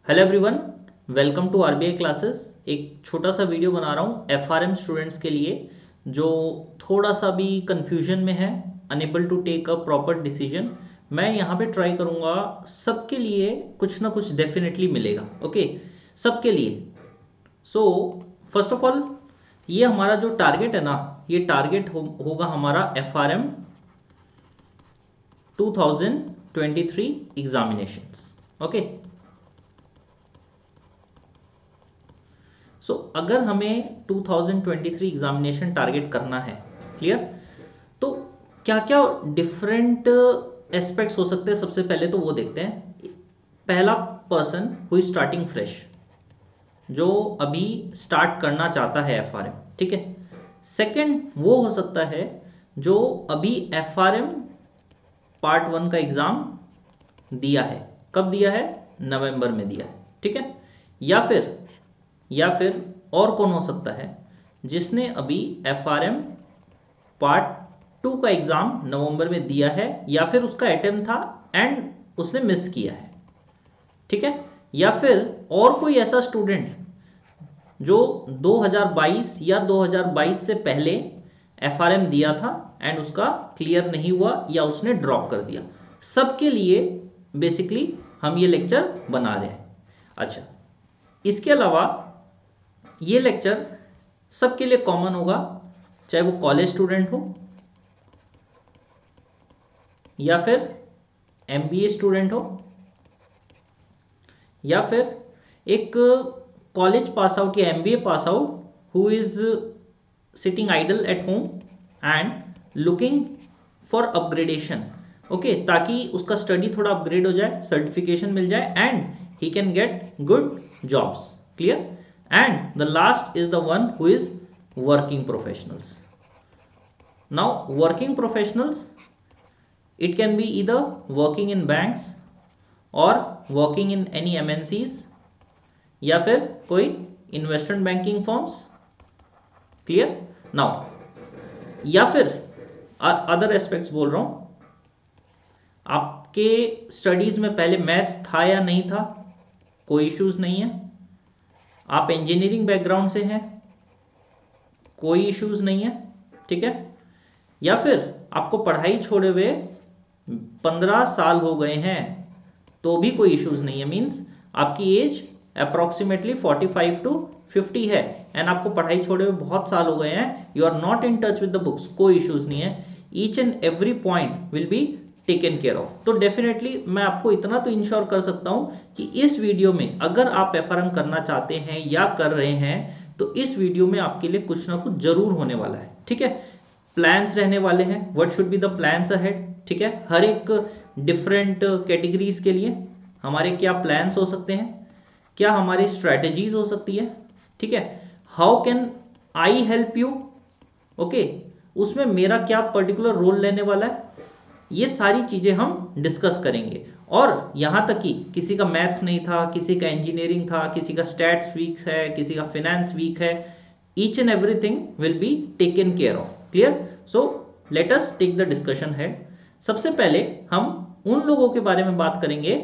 Hello everyone, welcome to RBI classes. एक छोटा सा वीडियो बना रहा हूँ एफआरएम स्टूडेंट्स के लिए जो थोड़ा सा भी कंफ्यूजन में है, unable to take a proper decision. मैं यहाँ पे ट्राई करूँगा, सबके लिए कुछ ना कुछ डेफिनेटली मिलेगा। ओके, सबके लिए। सो फर्स्ट ऑफ ऑल, ये हमारा जो टारगेट है ना, ये टारगेट होगा हमारा एफआरएम 2023 एग्जामिनेशंस। ओके, अगर हमें 2023 एग्जामिनेशन टारगेट करना है, क्लियर, तो क्या क्या डिफरेंट एस्पेक्ट्स हो सकते हैं। सबसे पहले तो वो देखते हैं। पहला person who is starting fresh, जो अभी स्टार्ट करना चाहता है एफआरएम, ठीक है। सेकंड वो हो सकता है जो अभी एफआरएम पार्ट 1 का एग्जाम दिया है। कब दिया है? नवंबर में दिया है, ठीक है। या फिर और कौन हो सकता है जिसने अभी एफआरएम पार्ट 2 का एग्जाम नवंबर में दिया है, या फिर उसका अटेम्प्ट था एंड उसने मिस किया है, ठीक है। या फिर और कोई ऐसा स्टूडेंट जो 2022 या 2022 से पहले एफआरएम दिया था एंड उसका क्लियर नहीं हुआ या उसने ड्रॉप कर दिया। सबके लिए बेसिकली हम ये लेक्चर बना रहे हैं। अच्छा, इसके अलावा ये लेक्चर सबके लिए कॉमन होगा, चाहे वो कॉलेज स्टूडेंट हो या फिर एमबीए स्टूडेंट हो, या फिर एक कॉलेज पास आउट या MBA pass out who is sitting idle at home and looking for upgradation. Okay, ताकि उसका स्टडी थोड़ा अपग्रेड हो जाए, सर्टिफिकेशन मिल जाए and he can get good jobs. Clear? And the last is the one who is working professionals. Now working professionals, it can be either working in banks or working in any MNCs या फिर कोई investment banking firms. Clear? Now या फिर other aspects बोल रहा हूं, आपके studies में पहले मैथ्स था या नहीं था, कोई इश्यूज नहीं है। आप इंजीनियरिंग बैकग्राउंड से हैं, कोई इश्यूज नहीं है, ठीक है। या फिर आपको पढ़ाई छोड़े हुए 15 साल हो गए हैं तो भी कोई इश्यूज नहीं है। मीन्स आपकी एज अप्रोक्सीमेटली 45 टू 50 है एंड आपको पढ़ाई छोड़े हुए बहुत साल हो गए हैं, you are not in touch with the books, कोई इश्यूज नहीं है। Each and every point will be taken care of. तो डेफिनेटली मैं आपको इतना तो इंश्योर कर सकता हूं कि इस वीडियो में अगर आप एफआरएम करना चाहते हैं या कर रहे हैं तो इस वीडियो में आपके लिए कुछ ना कुछ जरूर होने वाला है, ठीक है। प्लान्स रहने वाले हैं, what should be the plans ahead, ठीक है। हर एक डिफरेंट कैटेगरीज के लिए हमारे क्या प्लान्स हो सकते हैं, क्या हमारी स्ट्रैटेजीज हो सकती है, ठीक है। How can I help you, okay, उसमें मेरा क्या पर्टिकुलर रोल लेने वाला है, ये सारी चीजें हम डिस्कस करेंगे। और यहां तक कि किसी का मैथ्स नहीं था, किसी का इंजीनियरिंग था, किसी का स्टैट्स वीक है, किसी का फाइनेंस वीक है, each and everything will be taken care of. Clear? So let us take the discussion है। सबसे पहले हम उन लोगों के बारे में बात करेंगे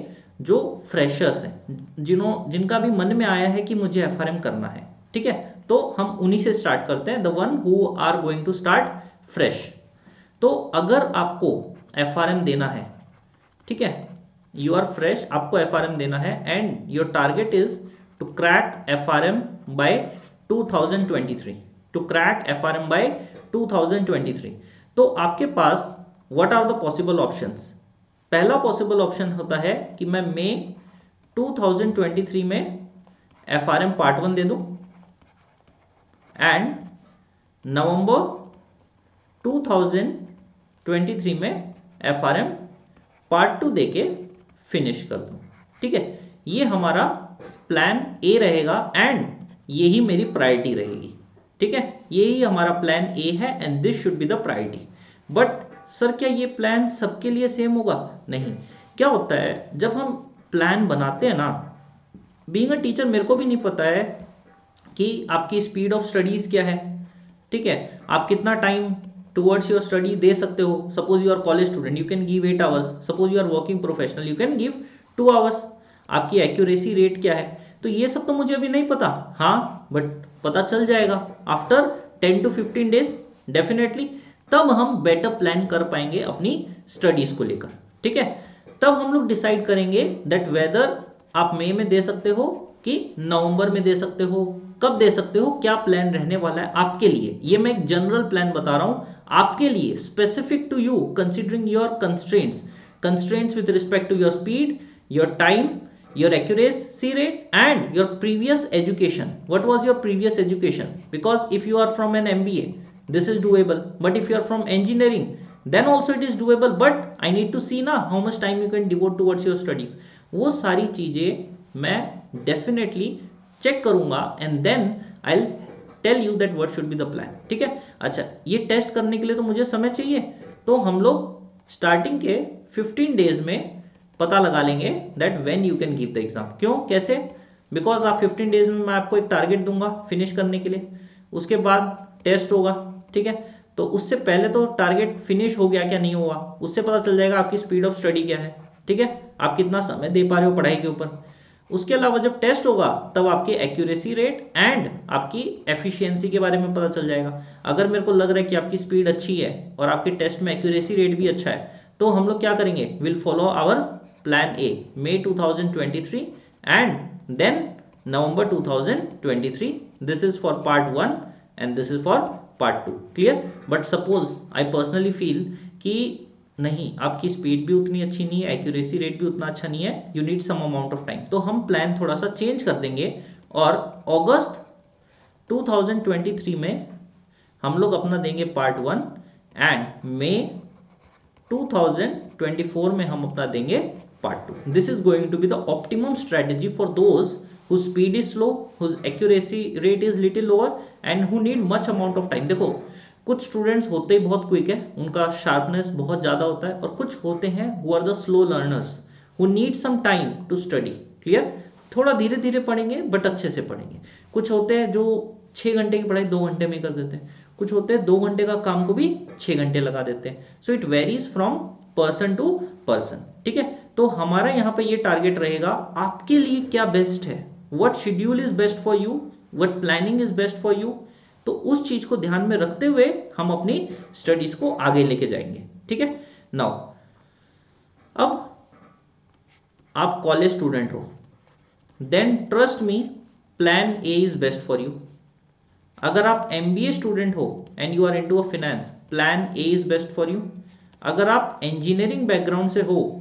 जो फ्रेशर्स हैं, जिनका भी मन में आया है कि मुझे एफआरएम करना है, ठीक है। तो हम उन्हीं से स्टार्ट करते हैं, the one who are going to start fresh. तो अगर आपको एफआरएम देना है, ठीक है, यू आर फ्रेश, आपको एफआरएम देना है and your target is to crack FRM by 2023, to crack FRM by 2023। तो आपके पास what are the possible options? पहला पॉसिबल ऑप्शन होता है कि मैं मई 2023 में एफआरएम पार्ट 1 दे दूं एंड नवंबर 2023 में एफआरएम पार्ट 2 देके फिनिश कर दूं, ठीक है। ये हमारा प्लान ए रहेगा एंड यही मेरी प्रायोरिटी रहेगी, ठीक है। यही हमारा प्लान ए है and this should be the priority. But sir, क्या ये प्लान सबके लिए सेम होगा? नहीं। क्या होता है जब हम प्लान बनाते हैं ना, बीइंग अ टीचर मेरे को भी नहीं पता है कि आपकी स्पीड ऑफ स्टडीज क्या है, ठीक है। आप कितना टाइम टुवर्ड्स योर स्टडी दे सकते हो। Suppose you are college student, you can give 8 hours. Suppose you are working professional, you can give 2 hours. आपकी एक्यूरेसी रेट क्या है, तो ये सब तो मुझे अभी नहीं पता, हाँ बट पता चल जाएगा आफ्टर 10 to 15 डेज डेफिनेटली। तब हम बेटर प्लान कर पाएंगे अपनी स्टडीज को लेकर, ठीक है। तब हम लोग डिसाइड करेंगे दैट वेदर आप मई में दे सकते हो कि नवंबर में दे सकते हो, कब दे सकते हो, क्या प्लान रहने वाला है आपके लिए। ये मैं एक जनरल प्लान बता रहा हूं आपके लिए, specific to you, considering your constraints with respect to your speed, your time, your accuracy rate and your previous education. What was your previous education? Because if you are from an MBA, this is doable, but if you are from engineering, then also it is doable, but I need to see ना how much time you can devote towards your studies. वो सारी चीजें मैं definitely check करूंगा and then I'll tell you that what should be the plan, ठीक है। अच्छा, ये टेस्ट करने के लिए तो मुझे समय चाहिए, तो हम लोग स्टार्टिंग के 15 डेज में पता लगा लेंगे that when you can give the exam. क्यों, कैसे? बिकॉज आप 15 डेज में मैं आपको एक टारगेट दूंगा फिनिश करने के लिए, उसके बाद टेस्ट होगा, ठीक है। तो उससे पहले तो टारगेट फिनिश हो गया क्या नहीं हुआ, उससे पता चल जाएगा आपकी स्पीड ऑफ स्टडी क्या है, ठीक है, आप कितना समय दे पा रहे हो पढ़ाई के ऊपर। उसके अलावा जब टेस्ट होगा तब आपकी एक्यूरेसी रेट एंड आपकी एफिशिएंसी के बारे में पता चल जाएगा। अगर मेरे को लग रहा है कि आपकी स्पीड अच्छी है और आपके टेस्ट में एक्यूरेसी रेट भी अच्छा है, तो हम लोग क्या करेंगे, will follow our plan A, May 2023 and then November 2023. This is for part 1 and this is for part 2. Clear? But suppose I personally feel कि नहीं, आपकी स्पीड भी उतनी अच्छी नहीं है, एक्यूरेसी रेट भी उतना अच्छा नहीं है, you need some amount of time, तो हम प्लान थोड़ा सा चेंज कर देंगे और अगस्त 2023 में हम लोग अपना देंगे पार्ट 1 एंड May 2024 में हम अपना देंगे part 2. This is going to be the optimum strategy for those whose speed is slow, whose accuracy rate is little lower and who need much amount of time. देखो, कुछ students होते ही बहुत quick है, उनका शार्पनेस बहुत ज़्यादा होता है, और कुछ होते हैं who are the slow learners who need some time to study. Clear? थोड़ा धीरे धीरे पढ़ेंगे बट अच्छे से पढ़ेंगे। कुछ होते हैं जो 6 घंटे की पढ़ाई 2 घंटे में कर देते हैं, कुछ होते हैं 2 घंटे का काम को भी 6 घंटे लगा देते हैं। So it varies from person to person, ठीक है। तो हमारा यहाँ पे ये टारगेट रहेगा, आपके लिए क्या बेस्ट है, what schedule is best for you, what planning is best for you. तो उस चीज को ध्यान में रखते हुए हम अपनी स्टडीज को आगे लेके जाएंगे, ठीक है। नाउ अब आप कॉलेज स्टूडेंट हो, then trust me plan A is best for you. अगर आप MBA स्टूडेंट हो and you are into a finance, plan A is best for you. अगर आप इंजीनियरिंग बैकग्राउंड से हो,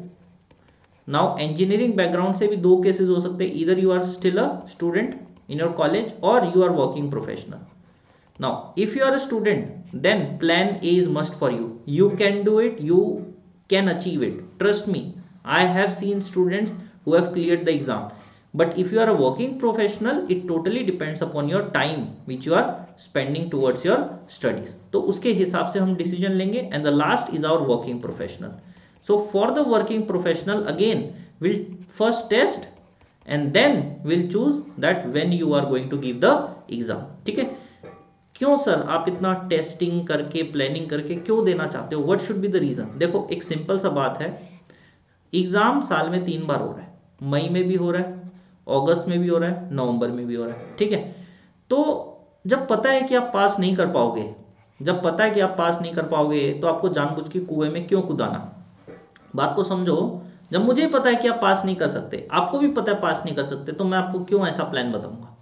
नाउ इंजीनियरिंग बैकग्राउंड से भी 2 केसेस हो सकते हैं, इधर you are still a student in your college और you are working professional. Now if you are a student then plan A is must for you, you can do it, you can achieve it, trust me, I have seen students who have cleared the exam. But if you are a working professional, it totally depends upon your time which you are spending towards your studies. तो उसके हिसाब से हम decision लेंगे and the last is our working professional. So for the working professional again we'll first test and then we'll choose that when you are going to give the exam. ठीक है? क्यों sir आप इतना testing करके planning करके क्यों देना चाहते हो, what should be the reason? देखो एक सिंपल सा बात है, एग्जाम साल में 3 बार हो रहा है, मई में भी हो रहा है, अगस्त में भी हो रहा है, नवंबर में भी हो रहा है, ठीक है। तो जब पता है कि आप पास नहीं कर पाओगे, जब पता है कि आप पास नहीं कर पाओगे तो आपको जानबूझ के कुएं में क्यों कूदाना। बात को समझो, जब मुझे पता है कि आप पास नहीं कर सकते, आपको भी पता है पास नहीं कर सकते, तो मैं आपको क्यों ऐसा प्लान बताऊंगा।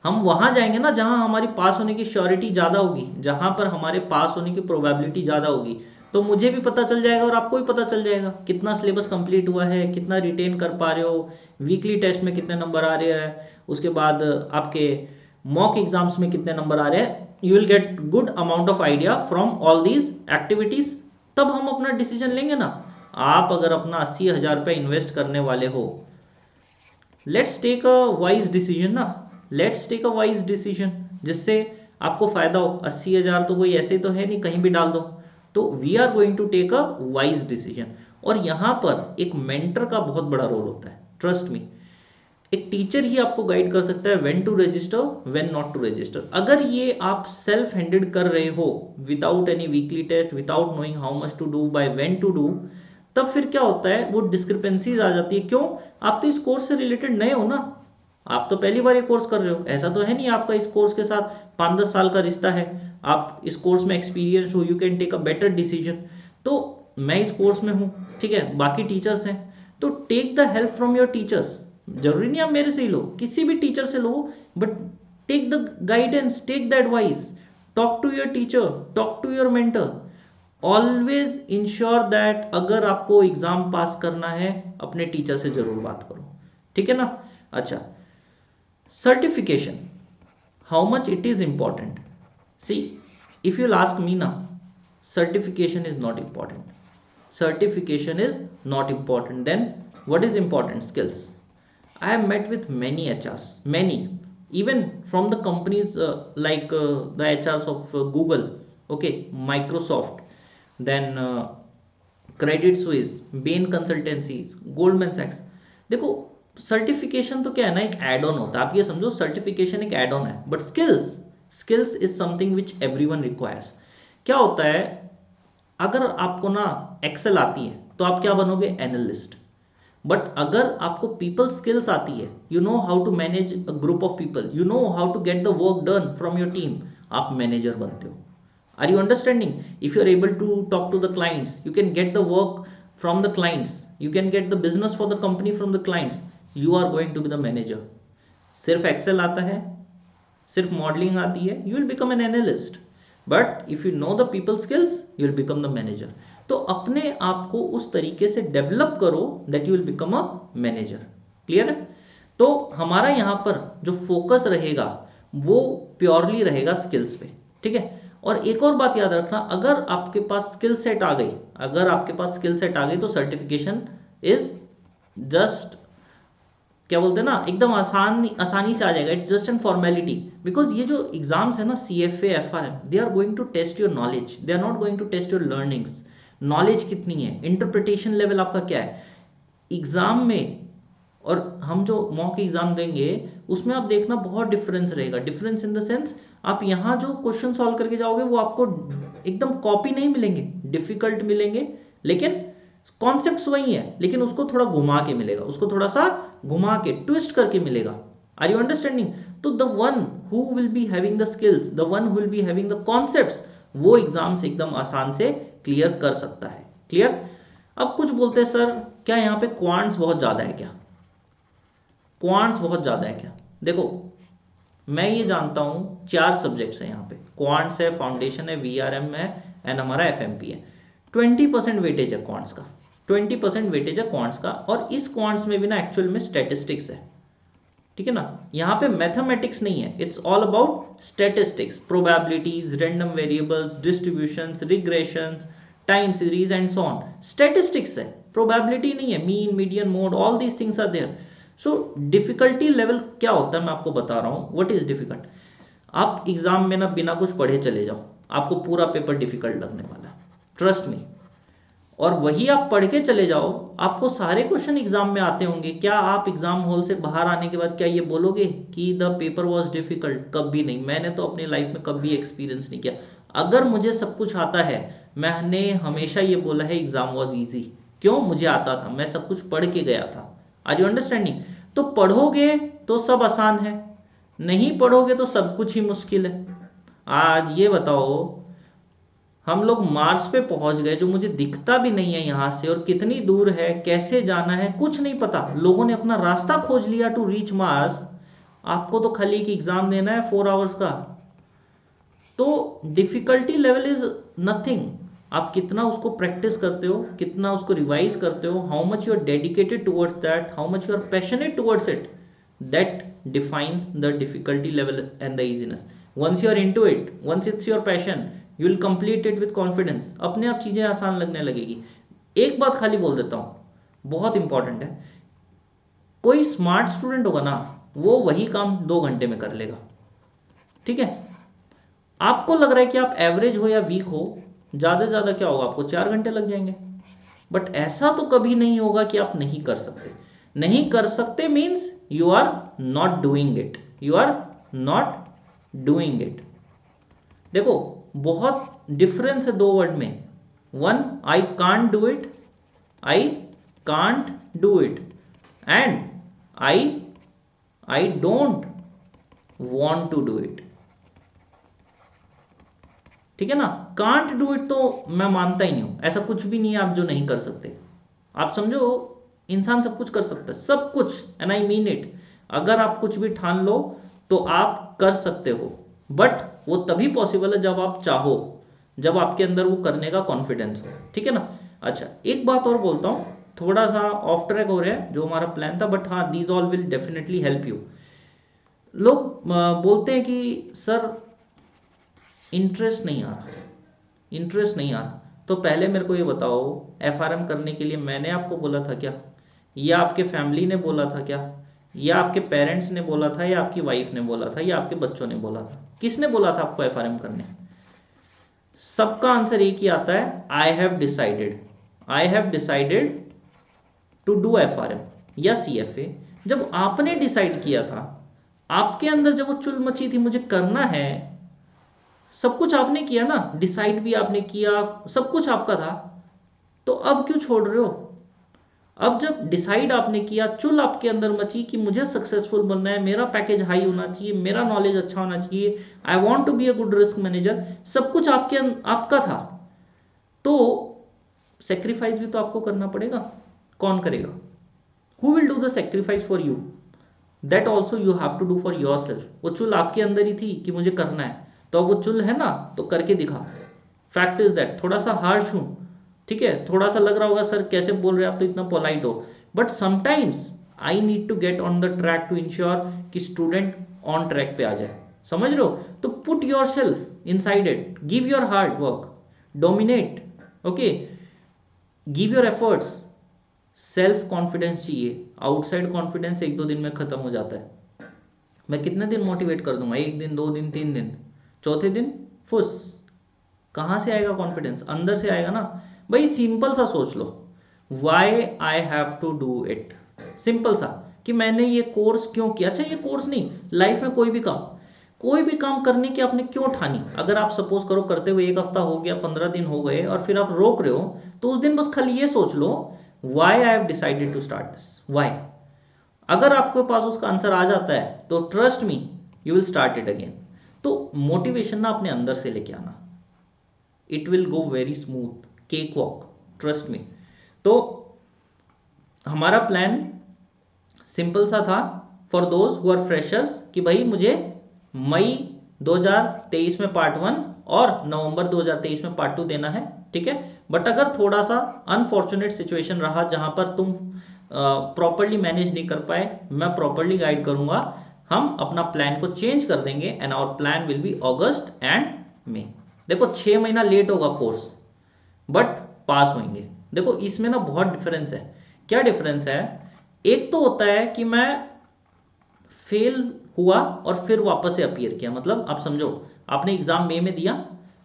हम वहां जाएंगे ना जहां हमारी पास होने की श्योरिटी ज्यादा होगी, जहां पर हमारे पास होने की प्रोबेबिलिटी ज्यादा होगी, तो मुझे भी पता चल जाएगा और आपको भी पता चल जाएगा कितना सिलेबस कंप्लीट हुआ है, कितना रिटेन कर पा रहे हो, वीकली टेस्ट में कितने नंबर आ रहे हैं, उसके बाद आपके मॉक एग्जाम्स में कितने नंबर आ रहे हैं। You will get good amount of idea from all these activities, तब हम अपना डिसीजन लेंगे ना। आप अगर अपना 80,000 रुपये इन्वेस्ट करने वाले हो, let's take a wise decision ना, let's take a wise decision जिससे आपको फायदा हो। 80,000 तो कोई ऐसे तो है नहीं कहीं भी डाल दो, तो we are going to take a wise decision. और यहां पर एक मेंटर का बहुत बड़ा रोल होता है, ट्रस्ट मी। एक टीचर ही आपको गाइड कर सकता है when to register, when not to register. अगर ये आप सेल्फ हैंडेड कर रहे हो without any weekly test, without knowing how much to do, by when to do, तब फिर क्या होता है, वो डिस्क्रिपेंसीज आ जाती है। क्यों? आप तो इस कोर्स से रिलेटेड नए हो ना, आप तो पहली बार ये कोर्स कर रहे हो, ऐसा तो है नहीं आपका इस कोर्स के साथ 5-10 साल का रिश्ता है, आप इस कोर्स में एक्सपीरियंस हो, you can take a better decision. तो मैं इस कोर्स में हूँ, ठीक है, बाकी टीचर्स हैं, तो take the help from your teachers. जरूरी नहीं आप मेरे से ही लो, किसी भी टीचर से लो, but take the guidance, take the advice, talk to your teacher, talk to your mentor. Always ensure that अगर आपको एग्जाम पास करना है, अपने टीचर से जरूर बात करो, ठीक है ना। अच्छा, certification, how much it is important? See, if you'll ask me now, certification is not important. Certification is not important. Then what is important? Skills. I have met with many HRs, many, even from the companies like the HRs of Google, okay, Microsoft, then Credit Suisse, Bain consultancies, Goldman सैक्स। देखो, certification तो क्या है ना, एक add on होता है, आप ये समझो सर्टिफिकेशन एक एड ऑन है, but skills, skills is something which everyone requires. क्या होता है, अगर आपको ना एक्सेल आती है तो आप क्या बनोगे, एनालिस्ट। बट अगर आपको पीपल स्किल्स आती है, you know how to manage a group of people, you know how to get the work done from your team, आप मैनेजर बनते हो। Are you understanding? If you are able to talk to the clients, you can get the work from the clients, you can get the business for the company from the clients, you are going to be the manager. सिर्फ Excel आता है, सिर्फ modelling आती है, you will become an analyst. But if you know the people skills, you will become the manager. तो अपने आप को उस तरीके से डेवलप करो that you will become a manager. Clear है? तो हमारा यहाँ पर जो फोकस रहेगा वो प्योरली रहेगा स्किल्स पे, ठीक है। और एक और बात याद रखना, अगर आपके पास स्किल सेट आ गई, अगर आपके पास स्किल सेट आ गई तो सर्टिफिकेशन इज जस्ट, क्या बोलते हैं ना, एकदम आसानी से आ जाएगा, it's just an formality. Because ये जो एग्जाम्स है ना, CFA FRM, they are going to test your knowledge, they are not going to test your learnings. Knowledge कितनी है, इंटरप्रिटेशन लेवल आपका क्या है एग्जाम में। और हम जो मॉक एग्जाम देंगे उसमें आप देखना बहुत डिफरेंस रहेगा, डिफरेंस इन द सेंस, आप यहाँ जो क्वेश्चन सॉल्व करके जाओगे वो आपको एकदम कॉपी नहीं मिलेंगे, डिफिकल्ट मिलेंगे, लेकिन कॉन्सेप्ट्स वही है, लेकिन उसको थोड़ा घुमा के मिलेगा, उसको थोड़ा सा घुमा के ट्विस्ट करके मिलेगा। Are you understanding? तो the one who will be having the skills, the one who will be having the concepts, वो एग्जाम से एकदम आसान से क्लियर कर सकता है। क्लियर? अब कुछ बोलते हैं सर क्या यहाँ पे क्वांट्स बहुत ज्यादा है क्या, क्वांट्स बहुत ज़्यादा है क्या? देखो, मैं ये जानता हूँ 4 सब्जेक्ट्स हैं यहाँ पे, क्वांट्स है, फाउंडेशन है, VRM है, एंड हमारा FMP है। 20% वेटेज है क्वांट्स का, 20% वेटेज है क्वांट्स का, और इस क्वांट्स में भी ना एक्चुअल में स्टैटिस्टिक्स है, ठीक है ना। यहाँ पे मैथमेटिक्स नहीं है, it's all about statistics, probabilities, random variables, distributions, regressions, time series and so on. Statistics है, प्रोबेबिलिटी नहीं है, mean, median, mode, all these things are there. So difficulty level क्या होता है मैं आपको बता रहा हूँ, व्हाट इज डिफिकल्ट। आप एग्जाम में ना बिना कुछ पढ़े चले जाओ, आपको पूरा पेपर डिफिकल्ट लगने वाला है, ट्रस्ट मी। और वही आप पढ़ के चले जाओ, आपको सारे क्वेश्चन एग्जाम में आते होंगे, क्या आप एग्जाम हॉल से बाहर आने के बाद क्या ये बोलोगे कि द पेपर वॉज डिफिकल्ट? कभी नहीं, मैंने तो अपनी लाइफ में कभी एक्सपीरियंस नहीं किया। अगर मुझे सब कुछ आता है, मैंने हमेशा ये बोला है एग्जाम वॉज ईजी। क्यों? मुझे आता था, मैं सब कुछ पढ़ के गया था। Are you understanding? तो पढ़ोगे तो सब आसान है, नहीं पढ़ोगे तो सब कुछ ही मुश्किल है। आज ये बताओ, हम लोग मार्स पे पहुंच गए, जो मुझे दिखता भी नहीं है यहाँ से, और कितनी दूर है, कैसे जाना है, कुछ नहीं पता। लोगों ने अपना रास्ता खोज लिया टू रीच मार्स। आपको तो खाली एक एग्जाम देना है 4 आवर्स का। तो डिफिकल्टी लेवल इज नथिंग, आप कितना उसको प्रैक्टिस करते हो, कितना उसको रिवाइज करते हो, how much you are dedicated towards that, how much you are passionate towards it, that defines the difficulty level and the easiness. Once you are into it, once it's your passion, you will complete it with confidence, अपने आप चीजें आसान लगने लगेगी। एक बात खाली बोल देता हूं, बहुत इंपॉर्टेंट है, कोई स्मार्ट स्टूडेंट होगा ना, वो वही काम 2 घंटे में कर लेगा, ठीक है। आपको लग रहा है कि आप एवरेज हो या वीक हो, ज्यादा से ज्यादा क्या होगा, आपको 4 घंटे लग जाएंगे, बट ऐसा तो कभी नहीं होगा कि आप नहीं कर सकते। नहीं कर सकते means you are not doing it, you are not doing it. देखो, बहुत डिफरेंस है 2 वर्ड में, one I can't do it, I can't do it, and I don't want to do it. ठीक है ना, कांट डू इट तो मैं मानता ही नहीं हूं, ऐसा कुछ भी नहीं है आप जो नहीं कर सकते। आप समझो इंसान सब कुछ कर सकता है, सब कुछ, एंड आई मीन इट। अगर आप कुछ भी ठान लो तो आप कर सकते हो, बट वो तभी पॉसिबल है जब आप चाहो, जब आपके अंदर वो करने का कॉन्फिडेंस हो। ठीक है ना। अच्छा, एक बात और बोलता हूँ, थोड़ा सा ऑफ ट्रैक हो रहा है जो हमारा प्लान था, बट हाँ these all will definitely help you. लोग बोलते हैं कि सर इंटरेस्ट नहीं आ रहा, इंटरेस्ट नहीं आ रहा। तो पहले मेरे को ये बताओ, एफआरएम करने के लिए मैंने आपको बोला था क्या, या आपके फैमिली ने बोला था क्या, या आपके पेरेंट्स ने बोला था, या आपकी वाइफ ने बोला था, या आपके बच्चों ने बोला था? किसने बोला था आपको एफआरएम करने? सबका आंसर एक ही आता है, I have decided, I have decided to do FRM या सीएफए। जब आपने डिसाइड किया था, आपके अंदर जब वो चुल मची थी मुझे करना है, सब कुछ आपने किया ना, डिसाइड भी आपने किया, सब कुछ आपका था, तो अब क्यों छोड़ रहे हो? अब जब डिसाइड आपने किया, चुल आपके अंदर मची कि मुझे सक्सेसफुल बनना है, मेरा पैकेज हाई होना चाहिए, मेरा नॉलेज अच्छा होना चाहिए, I want to be a good risk manager, सब कुछ आपका था, तो सेक्रीफाइस भी तो आपको करना पड़ेगा। कौन करेगा? Who will do the sacrifice for you? That also you have to do for yourself. वो चुल आपके अंदर ही थी कि मुझे करना है, तो अब वो चुल है ना, तो करके दिखा। फैक्ट इज दैट, थोड़ा सा हार्श हूं, ठीक है, थोड़ा सा लग रहा होगा सर कैसे बोल रहे हैं आप तो इतना पोलाइट हो, but sometimes I need to get on the track to ensure कि स्टूडेंट ऑन ट्रैक पे आ जाए। समझ रहे हो? तो put yourself inside it, give your hard work, dominate, okay, give your efforts. Self confidence चाहिए, outside confidence एक दो दिन में खत्म हो जाता है। मैं कितने दिन मोटिवेट कर दूंगा, एक दिन, दो दिन, तीन दिन, चौथे दिन फुस। कहां से आएगा कॉन्फिडेंस? अंदर से आएगा ना भाई। सिंपल सा सोच लो, why I have to do it, simple सा, कि मैंने ये कोर्स क्यों किया। अच्छा, ये कोर्स नहीं, लाइफ में कोई भी काम, कोई भी काम करने की आपने क्यों ठानी? अगर आप सपोज करो करते हुए एक हफ्ता हो गया, 15 दिन हो गए, और फिर आप रोक रहे हो, तो उस दिन बस खाली ये सोच लो, why I have decided to start this, why. अगर आपके पास उसका आंसर आ जाता है तो trust me, you will start it again. तो मोटिवेशन ना अपने अंदर से लेके आना, it will go very smooth, cake walk, trust me. तो हमारा प्लान सिंपल सा था for those who are freshers, कि भाई मुझे मई 2023 में पार्ट 1 और नवंबर 2023 में पार्ट 2 देना है, ठीक है। बट अगर थोड़ा सा अनफॉर्चुनेट सिचुएशन रहा जहां पर तुम प्रॉपरली मैनेज नहीं कर पाए, मैं प्रॉपरली गाइड करूंगा, हम अपना प्लान को चेंज कर देंगे, and our plan will be August and May. देखो 6 महीना लेट होगा कोर्स, बट पास होंगे। देखो इसमें ना बहुत डिफरेंस है। क्या डिफरेंस है? एक तो होता है कि मैं फेल हुआ और फिर वापस से अपीयर किया, मतलब आप समझो आपने एग्जाम मई में दिया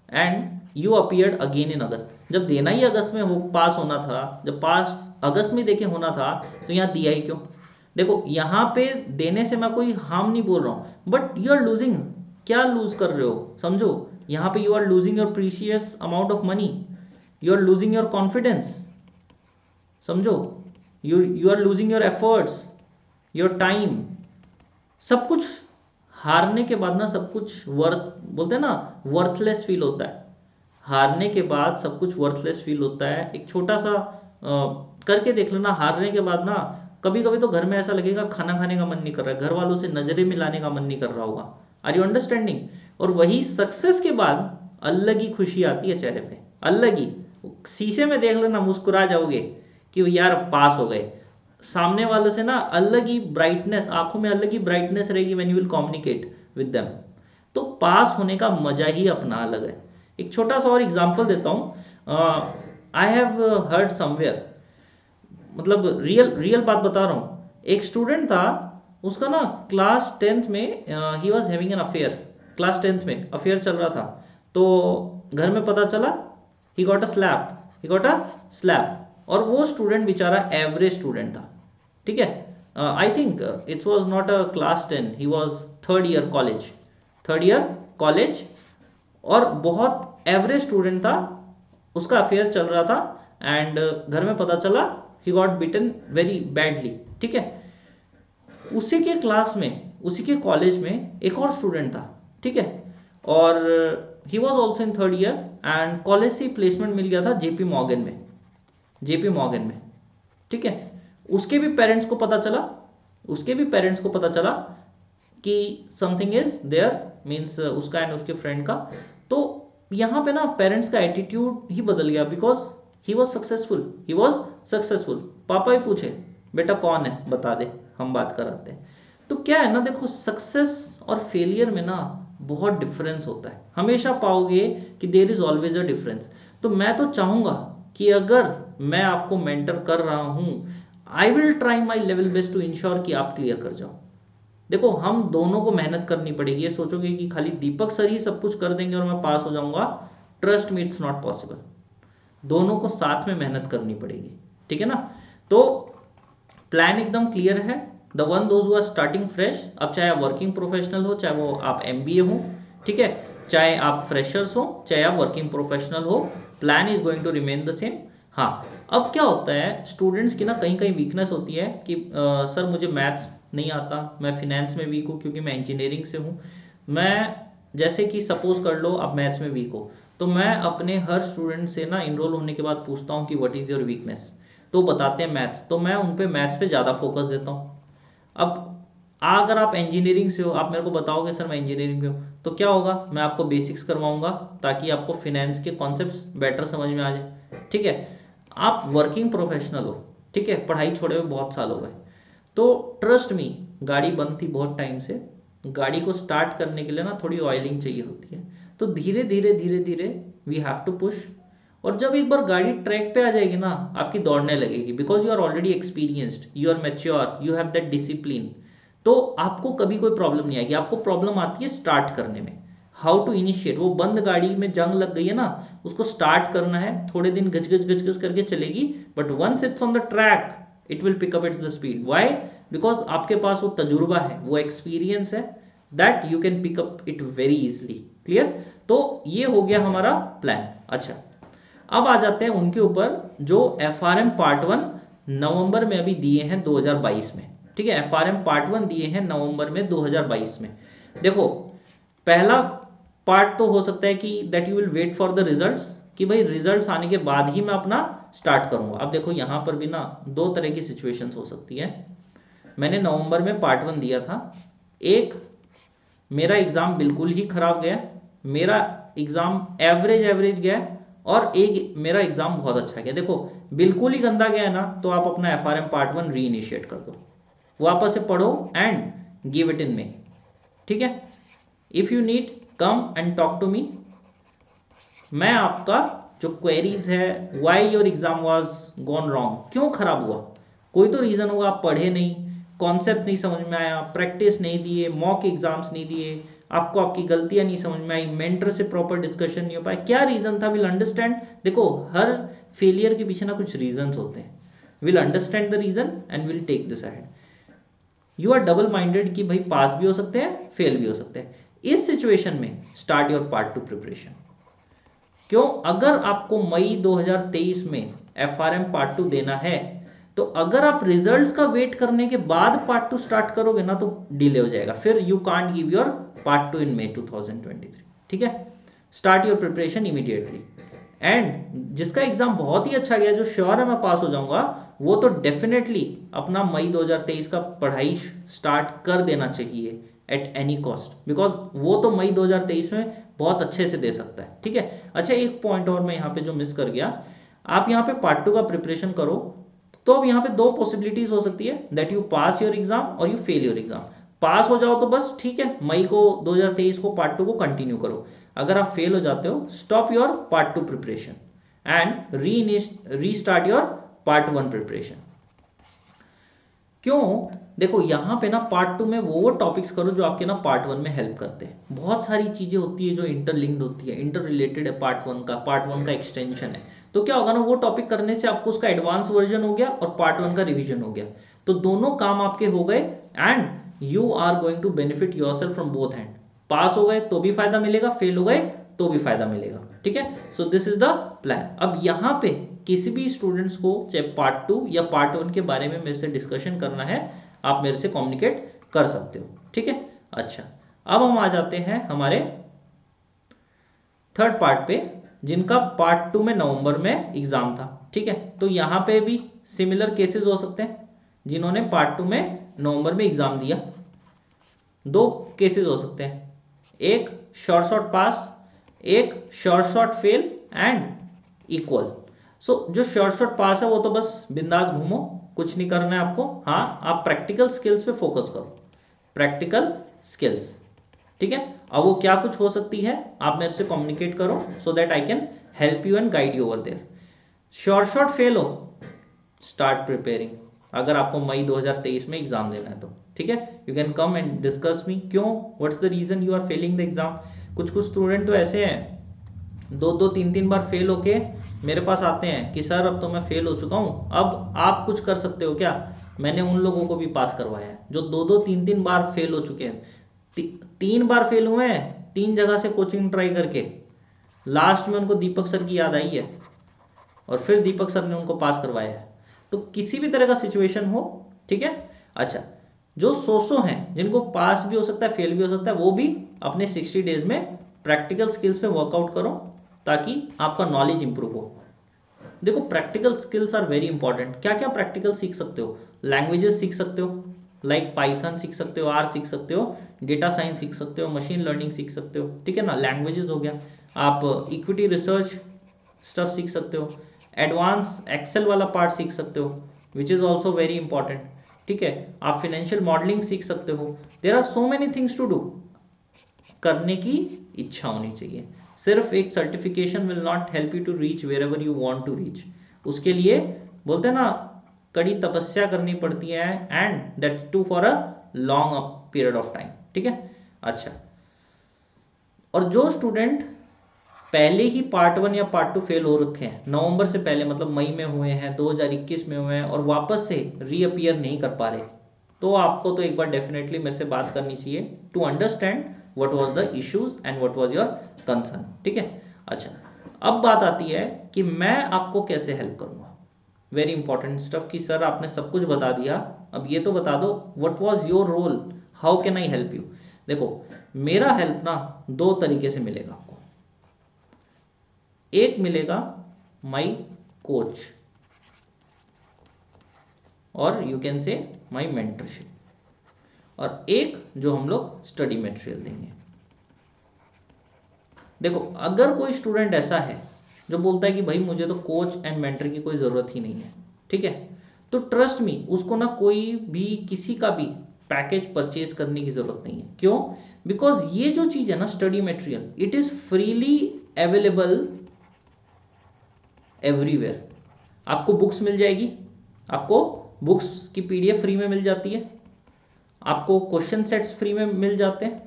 and you appeared again in August. जब देना ही अगस्त में हो, पास होना था, जब पास अगस्त में देके होना था, तो यहाँ दिया ही क्यों? देखो यहाँ पे देने से मैं कोई हार्म नहीं बोल रहा हूँ, बट यू आर लूजिंग। क्या लूज कर रहे हो? समझो यहाँ पे you are losing your precious amount of money, you are losing your confidence, समझो, you are losing your efforts, your time, सब कुछ। हारने के बाद ना सब कुछ बोलते हैं ना, वर्थलेस फील होता है। हारने के बाद सब कुछ वर्थलेस फील होता है। एक छोटा सा करके देख लेना, हारने के बाद ना कभी कभी तो घर में ऐसा लगेगा खाना खाने का मन नहीं कर रहा है, घर वालों से नजरें मिलाने का मन नहीं कर रहा होगा। Are you understanding? और वही सक्सेस के बाद अलग ही खुशी आती है चेहरे पे, अलग ही। शीशे में देख लेना, मुस्कुरा जाओगे कि यार पास हो गए। सामने वालों से ना अलग ही ब्राइटनेस, आंखों में अलग ही ब्राइटनेस रहेगी when you will communicate with them. तो पास होने का मजा ही अपना अलग है। एक छोटा सा और एग्जांपल देता हूँ। आई हैव हर्ड समवेयर, मतलब रियल रियल बात बता रहा हूँ। एक स्टूडेंट था, उसका ना क्लास 10th में he was having an affair. Class 10th में अफेयर चल रहा था, तो घर में पता चला, he got a slap, he got a slap. और वो स्टूडेंट बेचारा एवरेज स्टूडेंट था, ठीक है। I think it was not a class 10, he was third year college, और बहुत एवरेज स्टूडेंट था। उसका अफेयर चल रहा था, एंड घर में पता चला he got beaten very badly, ठीक है। उसी के क्लास में, उसी के कॉलेज में एक और स्टूडेंट था, ठीक है, और he was also in third year and college से प्लेसमेंट मिल गया था जेपी मॉर्गन में, जेपी मॉर्गन में, ठीक है। उसके भी पेरेंट्स को पता चला, उसके भी पेरेंट्स को पता चला कि समथिंग इज देयर, मीन्स उसका एंड उसके फ्रेंड का। तो यहाँ पे ना पेरेंट्स का एटीट्यूड ही बदल गया, because he was successful, he was successful. पापा ही पूछे बेटा कौन है, बता दे, हम बात कराते हैं। तो क्या है ना, देखो सक्सेस और फेलियर में ना बहुत डिफरेंस होता है, हमेशा पाओगे कि there is always a difference. तो मैं तो चाहूंगा कि अगर मैं आपको मेंटर कर रहा हूं, I will try my level best to ensure कि आप क्लियर कर जाओ। देखो हम दोनों को मेहनत करनी पड़ेगी, ये सोचोगे कि खाली दीपक सर ही सब कुछ कर देंगे और मैं पास हो जाऊंगा, trust me it's not possible. दोनों को साथ में मेहनत करनी पड़ेगी, ठीक है ना। तो प्लान एकदम क्लियर है, the one those who are starting fresh, अब चाहे आप वर्किंग प्रोफेशनल हो, चाहे वो आप एमबीए हो, ठीक है, चाहे आप फ्रेशर्स हो, चाहे आप वर्किंग प्रोफेशनल हो, plan is going to remain the same. हाँ, अब क्या होता है स्टूडेंट्स की ना कहीं कहीं वीकनेस होती है कि सर मुझे मैथ्स नहीं आता, मैं फिनेंस में वीक हूँ क्योंकि मैं इंजीनियरिंग से हूँ, मैं जैसे कि सपोज कर लो आप मैथ्स में वीक हो, तो मैं अपने हर स्टूडेंट से ना इनरोल होने के बाद पूछता हूँ कि व्हाट इज़ योर वीकनेस, तो बताते हैं मैथ्स, तो मैं उन पे मैथ्स पे ज़्यादा फोकस देता हूँ। अब अगर आप इंजीनियरिंग से हो, आप मेरे को बताओगे सर मैं इंजीनियरिंग में हूँ, तो क्या होगा, मैं आपको बेसिक्स करवाऊंगा ताकि आपको फिनेंस के कॉन्सेप्ट्स बेटर समझ में आ जाए, ठीक है। आप वर्किंग प्रोफेशनल हो, ठीक है, पढ़ाई छोड़े हुए बहुत साल हो गए, तो ट्रस्ट मी, गाड़ी बंद थी बहुत टाइम से, गाड़ी को स्टार्ट करने के लिए ना थोड़ी ऑयलिंग चाहिए होती है, तो धीरे धीरे धीरे धीरे वी हैव टू पुश। और जब एक बार गाड़ी ट्रैक पे आ जाएगी ना, आपकी दौड़ने लगेगी, because you are already experienced, you are mature, you have that discipline, तो आपको कभी कोई प्रॉब्लम नहीं आएगी। आपको प्रॉब्लम आती है स्टार्ट करने में, हाउ टू इनिशिएट। वो बंद गाड़ी में जंग लग गई है ना, उसको स्टार्ट करना है, थोड़े दिन गज गज गज गज करके चलेगी, but once it's on the track it will pick up its the speed. Why? Because आपके पास वो तजुर्बा है, वो एक्सपीरियंस है, that you can pick up it very easily. Clear? तो ये हो गया हमारा प्लान। अच्छा, अब आ जाते हैं उनके ऊपर जो एफआरएम पार्ट 1 नवंबर में अभी दिए हैं 2022 में, ठीक है। एफआरएम पार्ट 1 दिए हैं नवंबर में 2022 में। देखो पहला पार्ट तो हो सकता है कि that you will wait for the results, कि भाई रिजल्ट्स आने के बाद ही मैं अपना स्टार्ट करूंगा। अब देखो यहां पर भी ना दो तरह की सिचुएशंस हो सकती है। मैंने नवंबर में पार्ट 1 दिया था, एक मेरा एग्जाम बिल्कुल ही खराब गया, मेरा एग्जाम एवरेज एवरेज गया, और एक मेरा एग्जाम बहुत अच्छा गया। देखो बिल्कुल ही गंदा गया है ना, तो आप अपना एफआरएम पार्ट 1 री इनिशिएट कर दो, वापस से पढ़ो and give it in May, ठीक है। If you need come and talk to me, मैं आपका जो क्वेरीज है, why your exam was gone wrong, क्यों खराब हुआ, कोई तो रीजन होगा, आप पढ़े नहीं, कॉन्सेप्ट नहीं समझ में आया, प्रैक्टिस नहीं दिए, मॉक एग्जाम्स नहीं दिए, आपको आपकी गलतियां नहीं समझ में आई, मेंटर से प्रॉपर डिस्कशन नहीं हो पाया, क्या रीजन था, विल अंडरस्टैंड। देखो हर फेलियर के पीछे ना कुछ रीजन होते हैं, will understand the reason and will take this ahead. You are double minded कि भाई पास भी हो सकते हैं, फेल भी हो सकते हैं। इस सिचुएशन में स्टार्ट योर पार्ट 2 प्रिपरेशन। क्यों? अगर आपको मई 2023 में एफआरएम पार्ट 2 देना है, तो अगर आप रिजल्ट्स का वेट करने के बाद पार्ट 2 स्टार्ट करोगे ना, तो डिले हो जाएगा, फिर you can't give your part 2 इन मई 2023, ठीक है। Start your preparation immediately. And जिसका एग्जाम बहुत ही अच्छा गया, जो श्योर है मैं पास हो जाऊंगा, वो तो डेफिनेटली अपना मई 2023 का पढ़ाई स्टार्ट कर देना चाहिए एट एनी कॉस्ट, बिकॉज वो तो मई 2023 में बहुत अच्छे से दे सकता है, ठीक है। अच्छा, एक पॉइंट और मैं यहाँ पे जो मिस कर गया, आप यहाँ पे पार्ट 2 का प्रिपरेशन करो, तो अब यहाँ पे दो पॉसिबिलिटीज हो सकती है, that you pass your exam और यू फेल योर एग्जाम। पास हो जाओ तो बस ठीक है, मई को 2023 को पार्ट 2 को कंटिन्यू करो। अगर आप फेल हो जाते हो, stop your part 2 preparation and re start your part 1 preparation. क्यों? देखो यहाँ पे ना पार्ट 2 में वो टॉपिक्स करो जो आपके ना पार्ट 1 में हेल्प करते हैं। बहुत सारी चीजें होती है जो इंटरलिंक्ड होती है, इंटर रिलेटेड है, पार्ट 1 का एक्सटेंशन है। तो क्या होगा ना, वो टॉपिक करने से आपको उसका एडवांस वर्जन हो गया और पार्ट 1 का रिवीजन हो गया, तो दोनों काम आपके हो गए and you are going to benefit yourself from both hand. Pass हो गए तो भी फायदा मिलेगा, फेल हो गए तो भी फायदा मिलेगा, ठीक है। सो दिस इज द प्लान। अब यहाँ पे किसी भी स्टूडेंट्स को चाहे पार्ट 2 या पार्ट 1 के बारे में मेरे से डिस्कशन करना है, आप मेरे से कम्युनिकेट कर सकते हो, ठीक है। अच्छा, अब हम आ जाते हैं हमारे थर्ड पार्ट पे, जिनका पार्ट 2 में नवंबर में एग्जाम था, ठीक है। तो यहाँ पे भी सिमिलर केसेस हो सकते हैं, जिन्होंने पार्ट 2 में नवंबर में एग्जाम दिया। दो केसेस हो सकते हैं, एक शॉर्ट शॉर्ट पास, एक short short fail and equal. So जो शॉर्ट शॉर्ट पास है वो तो बस बिंदास घूमो, कुछ नहीं करना है आपको। हाँ, आप प्रैक्टिकल स्किल्स पे फोकस करो, प्रैक्टिकल स्किल्स, ठीक है। अब वो क्या कुछ हो सकती है, आप मेरे से कम्युनिकेट करो so that I can help you and guide you over there. Short short fail हो, स्टार्ट प्रिपेयरिंग, अगर आपको मई 2023 में एग्जाम देना है तो, ठीक है। You can come and discuss me, क्यों, what's the reason you are failing the exam. कुछ कुछ स्टूडेंट तो ऐसे हैं, 2-3 बार फेल होके मेरे पास आते हैं कि सर अब तो मैं फेल हो चुका हूँ, अब आप कुछ कर सकते हो क्या। मैंने उन लोगों को भी पास करवाया है जो 2-3 बार फेल हो चुके हैं। 3 बार फेल हुए हैं, 3 जगह से कोचिंग ट्राई करके, लास्ट में उनको दीपक सर की याद आई है और फिर दीपक सर ने उनको पास करवाया है। तो किसी भी तरह का सिचुएशन हो, ठीक है। अच्छा, जो 100 हैं जिनको पास भी हो सकता है फेल भी हो सकता है, वो भी अपने 60 डेज में प्रैक्टिकल स्किल्स पे वर्कआउट करो ताकि आपका नॉलेज इंप्रूव हो। देखो, practical skills are very important. क्या क्या प्रैक्टिकल सीख सकते हो, लैंग्वेजेस सीख सकते हो, लाइक पाइथन सीख सकते हो, आर सीख सकते हो, डेटा साइंस सीख सकते हो, मशीन लर्निंग सीख सकते हो, ठीक है ना, लैंग्वेजेस हो गया। आप इक्विटी रिसर्च स्टफ सीख सकते हो, एडवांस एक्सेल वाला पार्ट सीख सकते हो which is also very important, ठीक है। आप फिनेंशियल मॉडलिंग सीख सकते हो। There are so many things to do. करने की इच्छा होनी चाहिए। सिर्फ एक certification will not help you to reach wherever you want to reach. उसके लिए बोलते हैं ना, कड़ी तपस्या करनी पड़ती है, and that too for a long period of time, ठीक है। अच्छा, और जो स्टूडेंट पहले ही पार्ट 1 या पार्ट 2 फेल हो रखे हैं नवंबर से पहले, मतलब मई में हुए हैं, 2021 में हुए हैं और वापस से रीअपियर नहीं कर पा रहे, तो आपको तो एक बार डेफिनेटली मेरे से बात करनी चाहिए to understand what was the issues and what was your concern, ठीक है। अच्छा, अब बात आती है कि मैं आपको कैसे हेल्प करूंगा। वेरी इंपॉर्टेंट स्टफ कि सर आपने सब कुछ बता दिया, अब ये तो बता दो what was your role, how can I help you. देखो, मेरा हेल्प ना 2 तरीके से मिलेगा आपको। एक मिलेगा माई कोच, और you can say my mentorship, और एक जो हम लोग स्टडी मटेरियल देंगे। देखो, अगर कोई स्टूडेंट ऐसा है जो बोलता है कि भाई मुझे तो कोच एंड मेंटर की कोई ज़रूरत ही नहीं है, ठीक है, तो ट्रस्ट मी, उसको ना कोई भी किसी का भी पैकेज परचेज करने की ज़रूरत नहीं है। क्यों? बिकॉज ये जो चीज़ है ना, study material, it is freely available everywhere. आपको बुक्स मिल जाएगी, आपको बुक्स की पीडीएफ फ्री में मिल जाती है, आपको क्वेश्चन सेट्स फ्री में मिल जाते हैं,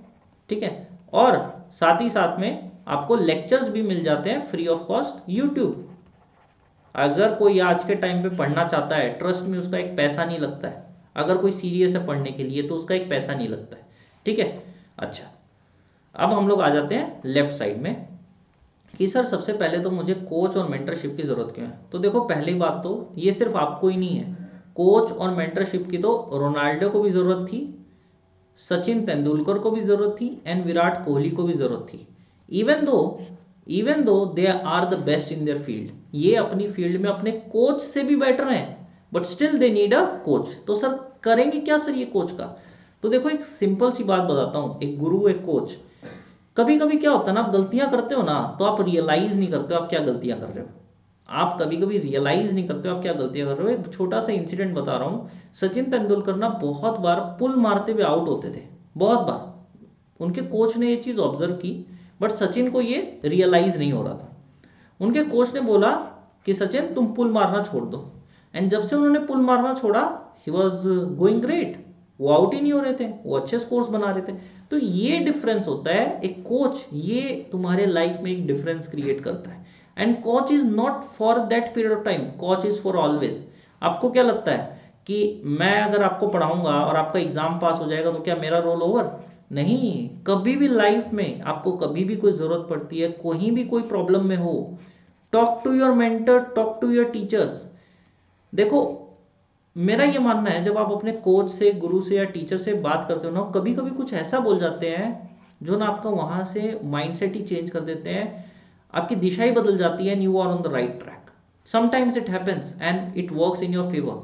ठीक है, और साथ ही साथ में आपको लेक्चर्स भी मिल जाते हैं फ्री ऑफ कॉस्ट यूट्यूब। अगर कोई आज के टाइम पे पढ़ना चाहता है, ट्रस्ट में उसका एक पैसा नहीं लगता है। अगर कोई सीरियस है पढ़ने के लिए तो उसका एक पैसा नहीं लगता है, ठीक है। अच्छा, अब हम लोग आ जाते हैं लेफ्ट साइड में कि सर सबसे पहले तो मुझे कोच और मेंटरशिप की ज़रूरत क्यों है। तो देखो, पहली बात तो ये सिर्फ आपको ही नहीं है, कोच और मेंटरशिप की तो रोनाल्डो को भी ज़रूरत थी, सचिन तेंदुलकर को भी ज़रूरत थी, एंड विराट कोहली को भी ज़रूरत थी। Even though they are the best in their field, ये अपनी फील्ड में अपने कोच से भी बेटर हैं, but still they need a coach. तो सर करेंगे क्या सर ये कोच का। तो देखो, एक सिंपल सी बात बताता हूँ, एक गुरु एक कोच, कभी कभी क्या होता है ना, आप गलतियां करते हो ना तो आप रियलाइज नहीं करते हो आप क्या गलतियां कर रहे हो। आप कभी कभी रियलाइज नहीं करते हो आप क्या गलतियां कर रहे हो। एक छोटा सा इंसिडेंट बता रहा हूँ। सचिन तेंदुलकर ना बहुत बार पुल मारते हुए आउट होते थे, बहुत बार। उनके कोच ने ये चीज़ ऑब्जर्व की, बट सचिन को ये रियलाइज नहीं हो रहा था। उनके कोच ने बोला कि सचिन तुम पुल मारना छोड़ दो, एंड जब से उन्होंने पुल मारना छोड़ा, ही वॉज गोइंग ग्रेट। वो आउट ही नहीं हो रहे थे, वो अच्छे स्कोर्स बना रहे थे। तो ये डिफरेंस होता है, एक कोच ये तुम्हारे लाइफ में एक डिफरेंस क्रिएट करता है। And coach is not for that period of time, coach is for always. आपको क्या लगता है कि मैं अगर आपको पढ़ाऊंगा और आपका एग्जाम पास हो जाएगा तो क्या मेरा रोल ओवर? नहीं, कभी भी लाइफ में आपको कभी भी कोई ज़रूरत पड़ती है, कहीं भी कोई प्रॉब्लम में हो, talk to your mentor, talk to your teachers. देखो मेरा ये मानना है, जब आप अपने कोच से, गुरु से या टीचर से बात करते हो ना, कभी कभी कुछ ऐसा बोल जाते हैं जो ना आपका वहां से माइंडसेट ही चेंज कर देते हैं, आपकी दिशा ही बदल जाती है, and you are on the right track. Sometimes it happens and it works in your favour.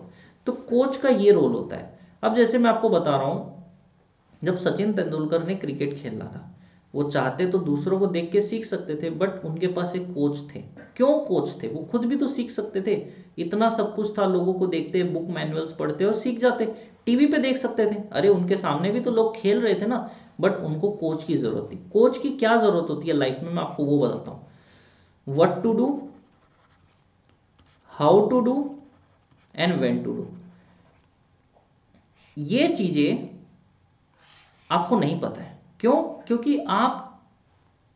तो कोच का ये रोल होता है। अब जैसे मैं आपको बता रहा हूँ, जब सचिन तेंदुलकर ने क्रिकेट खेलना था, वो चाहते तो दूसरों को देख के सीख सकते थे, बट उनके पास एक कोच थे। क्यों कोच थे? वो खुद भी तो सीख सकते थे, इतना सब कुछ था, लोगों को देखते, बुक मैनुअल्स पढ़ते और सीख जाते। टीवी पे देख सकते थे, अरे उनके सामने भी तो लोग खेल रहे थे ना, बट उनको कोच की जरूरत थी। कोच की क्या जरूरत होती है लाइफ में, मैं आपको वो बताता हूँ। What to do, how to do and when to do. ये चीजें आपको नहीं पता है। क्यों? क्योंकि आप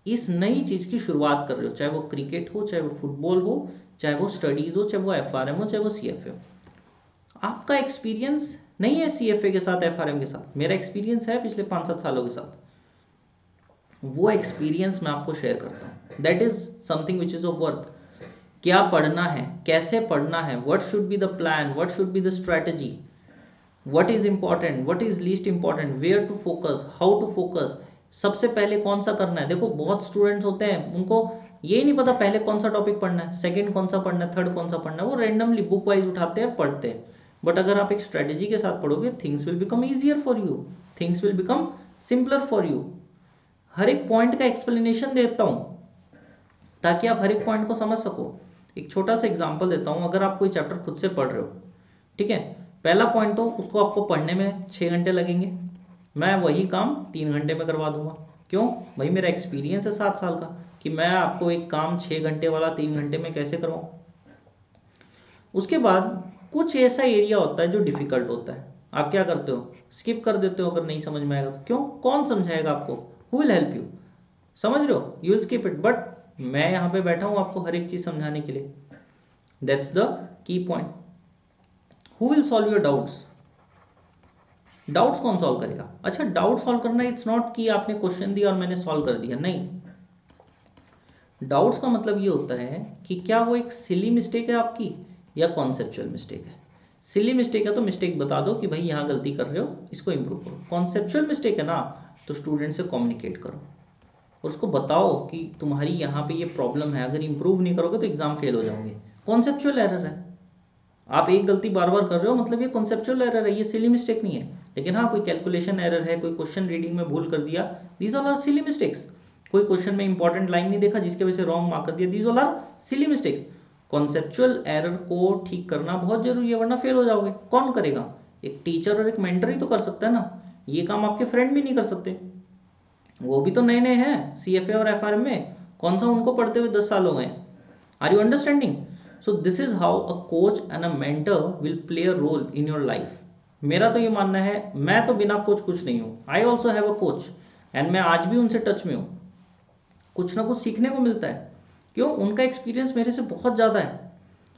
इस नई चीज की शुरुआत कर रहे हो, चाहे वो क्रिकेट हो, चाहे वो फुटबॉल हो, चाहे वो स्टडीज हो, चाहे वो एफआरएम हो, चाहे वो सीएफए हो। आपका एक्सपीरियंस नहीं है सीएफए के साथ, एफआरएम के साथ। मेरा एक्सपीरियंस है पिछले 5-7 सालों के साथ। वो एक्सपीरियंस मैं आपको शेयर करता हूँ। That is something which is of worth. क्या पढ़ना है, कैसे पढ़ना है, what should be the plan, what should be the strategy, what is important, what is least important, where to focus, how to focus, सबसे पहले कौन सा करना है। देखो बहुत स्टूडेंट्स होते हैं, उनको ये नहीं पता पहले कौन सा टॉपिक पढ़ना है, सेकंड कौन सा पढ़ना है, थर्ड कौन सा पढ़ना है, वो रैंडमली बुक वाइज उठाते हैं, पढ़ते हैं। बट अगर आप एक स्ट्रेटेजी के साथ पढ़ोगे, things will become easier for you, things will become simpler for you. हर एक पॉइंट का एक्सप्लेनेशन देता हूं ताकि आप हर एक पॉइंट को समझ सको। एक छोटा सा एग्जांपल देता हूं। अगर आप कोई चैप्टर खुद से पढ़ रहे हो, ठीक है, पहला पॉइंट तो उसको आपको पढ़ने में 6 घंटे लगेंगे, मैं वही काम 3 घंटे में करवा दूंगा। क्यों भाई? मेरा एक्सपीरियंस है 7 साल का, कि मैं आपको एक काम 6 घंटे वाला 3 घंटे में कैसे करवाऊं। उसके बाद कुछ ऐसा एरिया होता है जो डिफिकल्ट होता है, आप क्या करते हो? स्किप कर देते हो अगर नहीं समझ में आएगा तो। क्यों? कौन समझाएगा आपको? Who will help you? समझ रहे हो? You will skip it. But मैं यहाँ पे बैठा हूँ आपको हर एक चीज समझाने के लिए। That's the key point. Who will solve your doubts? Doubts कौन सॉल्व करेगा? अच्छा, डाउट सॉल्व करना इट्स नॉट कि आपने क्वेश्चन दिया और मैंने सॉल्व कर दिया, नहीं। डाउट्स का मतलब ये होता है कि क्या वो एक सिली मिस्टेक है आपकी या कॉन्सेप्चुअल मिस्टेक है। सिली मिस्टेक है तो मिस्टेक बता दो कि भाई यहाँ गलती कर रहे हो, इसको इंप्रूव करो। कॉन्सेप्चुअल मिस्टेक है ना, तो स्टूडेंट से कम्युनिकेट करो और उसको बताओ कि तुम्हारी यहाँ पे ये प्रॉब्लम है, अगर इंप्रूव नहीं करोगे तो एग्जाम फेल हो जाओगे। कॉन्सेप्चुअल एरर है, आप एक गलती बार बार कर रहे हो, मतलब ये कॉन्सेप्चुअल एरर है, ये सिली मिस्टेक नहीं है। लेकिन हाँ, कोई कैलकुलेशन एरर है, कोई क्वेश्चन रीडिंग में भूल कर दिया, these all are silly mistakes. कोई क्वेश्चन में इंपॉर्टेंट लाइन नहीं देखा जिसके वजह से रॉन्ग मार्क कर दिया, these all are silly mistakes. Conceptual error को ठीक करना बहुत जरूरी है, वरना फेल हो जाओगे। कौन करेगा? एक टीचर और एक मेंटर ही तो कर सकता है ना। ये काम आपके फ्रेंड भी नहीं कर सकते, वो भी तो नए नए हैं सीएफए और एफआरएम में, कौन सा उनको पढ़ते हुए 10 साल हो गए। Are you understanding? So this is how a coach and a mentor will play a role in your life. मेरा तो ये मानना है, मैं तो बिना कोच कुछ नहीं हूँ। I also have a coach and मैं आज भी उनसे टच में हूँ। कुछ ना कुछ सीखने को मिलता है। क्यों? उनका एक्सपीरियंस मेरे से बहुत ज़्यादा है,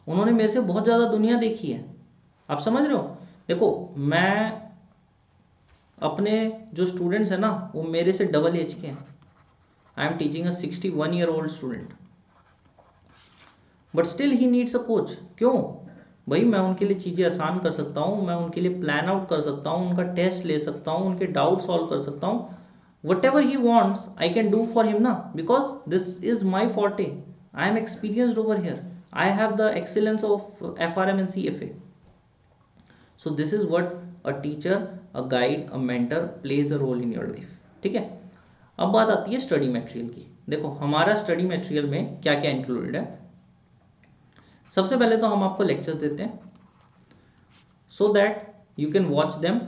उन्होंने मेरे से बहुत ज़्यादा दुनिया देखी है। आप समझ रहे हो? देखो मैं अपने जो स्टूडेंट्स हैं ना, वो मेरे से डबल एज के हैं। I am teaching a 61-year-old student, but still he needs a coach. क्यों भाई? मैं उनके लिए चीज़ें आसान कर सकता हूँ, मैं उनके लिए प्लान आउट कर सकता हूँ, उनका टेस्ट ले सकता हूँ, उनके डाउट सॉल्व कर सकता हूँ। Whatever he wants I can do for him ना, because this is my forte. I am experienced over here, I have the excellence of FRM and CFA. So this is what a teacher, a guide, a mentor plays a role in your life. ठीक है, अब बात आती है study material की। देखो हमारा study material में क्या क्या इंक्लूडेड है। सबसे पहले तो हम आपको लेक्चर्स देते हैं so that you can watch them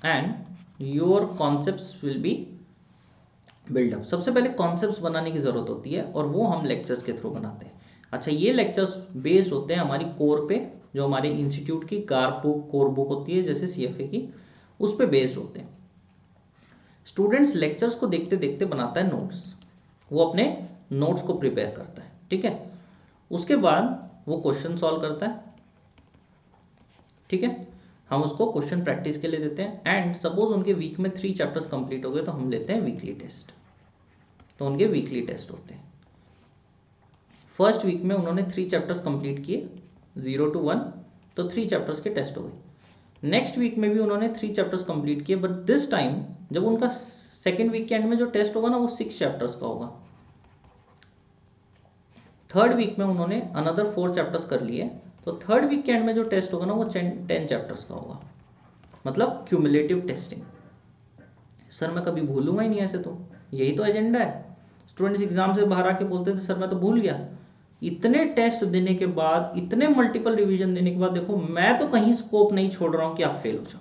and your concepts will be build up. सबसे पहले कॉन्सेप्ट्स बनाने की जरूरत होती है और वो हम लेक्चर्स के थ्रू बनाते हैं। अच्छा, ये लेक्चर्स बेस्ड होते हैं हमारी कोर पे, जो हमारे इंस्टीट्यूट की कोर बुक होती है जैसे सीएफए की, उस पे बेस्ड होते हैं। स्टूडेंट्स लेक्चर्स को देखते देखते बनाता है नोट्स, वो अपने नोट्स को प्रिपेयर करता है। ठीक है, उसके बाद वो क्वेश्चन सॉल्व करता है। ठीक है, हम उसको क्वेश्चन प्रैक्टिस के लिए देते हैं। एंड सपोज उनके वीक में 3 चैप्टर्स कंप्लीट हो गए तो हम लेते हैं वीकली टेस्ट, तो उनके वीकली टेस्ट होते हैं। फर्स्ट वीक में उन्होंने 3 चैप्टर्स कंप्लीट किए, 0 to 1, तो 3 चैप्टर्स के टेस्ट हो गए। नेक्स्ट वीक में भी उन्होंने 3 चैप्टर्स कंप्लीट किए, बट दिस टाइम जब उनका सेकेंड वीक के एंड में जो टेस्ट होगा ना वो 6 चैप्टर्स का होगा। थर्ड वीक में उन्होंने अनदर 4 चैप्टर्स कर लिए, तो थर्ड वीक के एंड में जो टेस्ट होगा ना वो 10 चैप्टर्स का होगा, मतलब क्यूमुलेटिव टेस्टिंग। सर मैं कभी भूलूंगा ही नहीं ऐसे, तो यही तो एजेंडा है। स्टूडेंट्स एग्जाम से बाहर आके बोलते थे सर मैं तो भूल गया। इतने टेस्ट देने के बाद, इतने मल्टीपल रिवीजन देने के बाद, देखो मैं तो कहीं स्कोप नहीं छोड़ रहा हूं कि आप फेल हो जाओ।